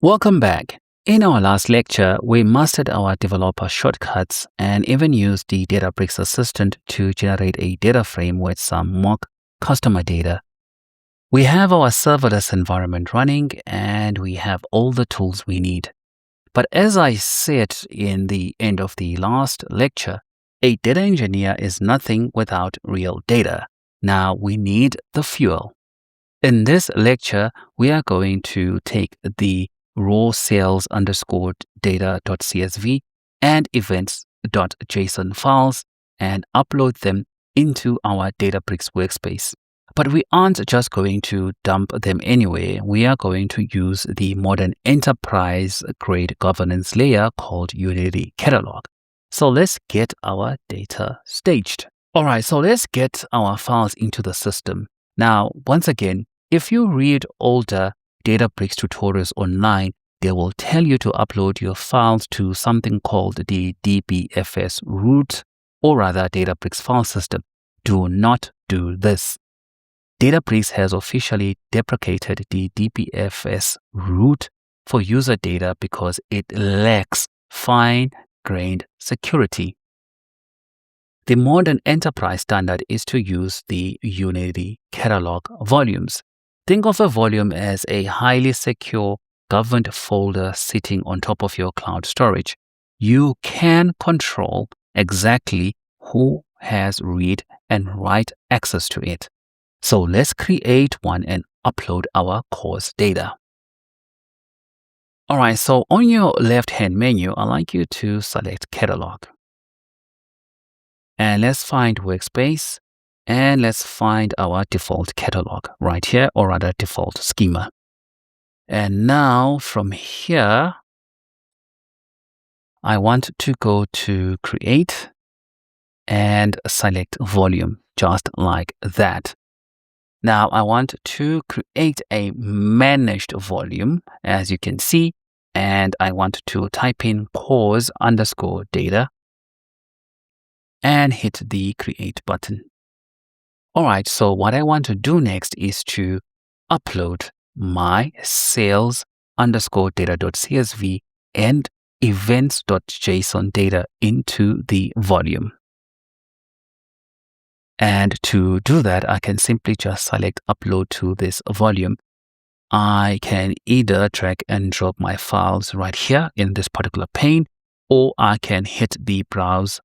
Welcome back. In our last lecture, we mastered our developer shortcuts and even used the Databricks Assistant to generate a data frame with some mock customer data. We have our serverless environment running and we have all the tools we need. But as I said in the end of the last lecture, a data engineer is nothing without real data. Now we need the fuel. In this lecture, we are going to take the raw sales underscore data.csv and events.json files and upload them into our Databricks workspace. But we aren't just going to dump them anywhere. We are going to use the modern enterprise-grade governance layer called Unity Catalog. So let's get our data staged. All right, so let's get our files into the system. Now, once again, if you read older Databricks tutorials online, they will tell you to upload your files to something called the dbfs root, or rather Databricks file system. Do not do this. Databricks has officially deprecated the dbfs root for user data because it lacks fine-grained security. The modern enterprise standard is to use the Unity Catalog volumes. Think of a volume as a highly secure governed folder sitting on top of your cloud storage. You can control exactly who has read and write access to it. So let's create one and upload our course data. All right, so on your left-hand menu, I'd like you to select Catalog. And let's find Workspace. And let's find our default catalog right here, or rather default schema. And now from here, I want to go to Create and select Volume, just like that. Now I want to create a managed volume, as you can see, and I want to type in course underscore data and hit the Create button. All right, so what I want to do next is to upload my sales underscore data.csv and events.json data into the volume. And to do that, I can simply just select upload to this volume. I can either drag and drop my files right here in this particular pane, or I can hit the browse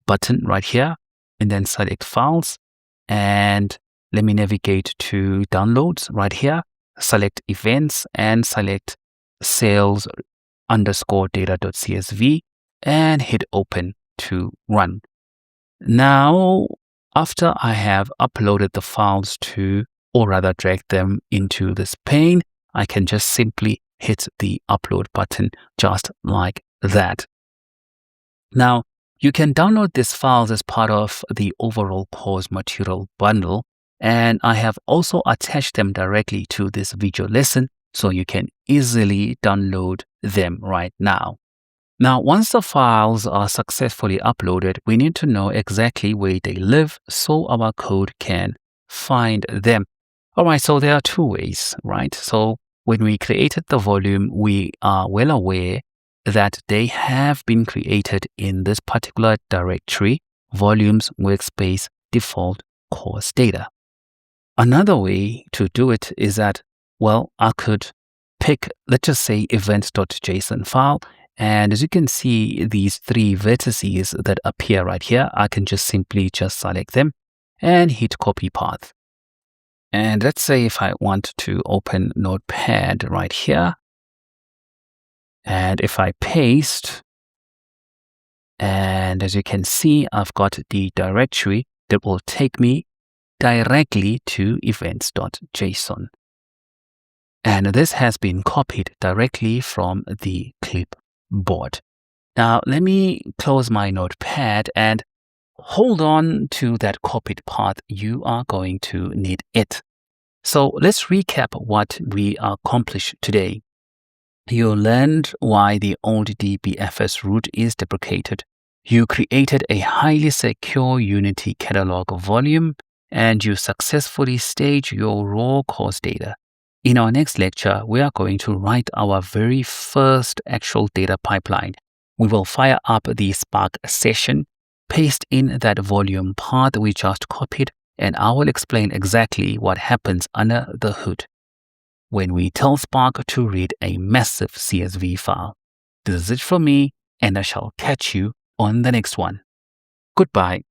button right here and then select files. And let me navigate to downloads right here, select events and select sales underscore data.csv and hit open to run. Now, after I have uploaded the files to, or rather drag them into this pane, I can just simply hit the upload button just like that. Now, you can download these files as part of the overall course material bundle, and I have also attached them directly to this video lesson so you can easily download them right now. Now, once the files are successfully uploaded, we need to know exactly where they live so our code can find them. All right, so there are two ways, right? So when we created the volume, we are well aware that they have been created in this particular directory, volumes, workspace, default, course data. Another way to do it is that, well, I could pick, let's just say, events.json file. And as you can see, these three vertices that appear right here, I can just simply just select them and hit copy path. And let's say if I want to open Notepad right here, and if I paste, and as you can see, I've got the directory that will take me directly to events.json. And this has been copied directly from the clipboard. Now, let me close my Notepad and hold on to that copied path. You are going to need it. So let's recap what we accomplished today. You learned why the old dbfs root is deprecated. You created a highly secure Unity Catalog volume, and you successfully staged your raw course data. In our next lecture, we are going to write our very first actual data pipeline. We will fire up the Spark session, paste in that volume path we just copied, and I will explain exactly what happens under the hood when we tell Spark to read a massive CSV file. This is it from me, and I shall catch you on the next one. Goodbye.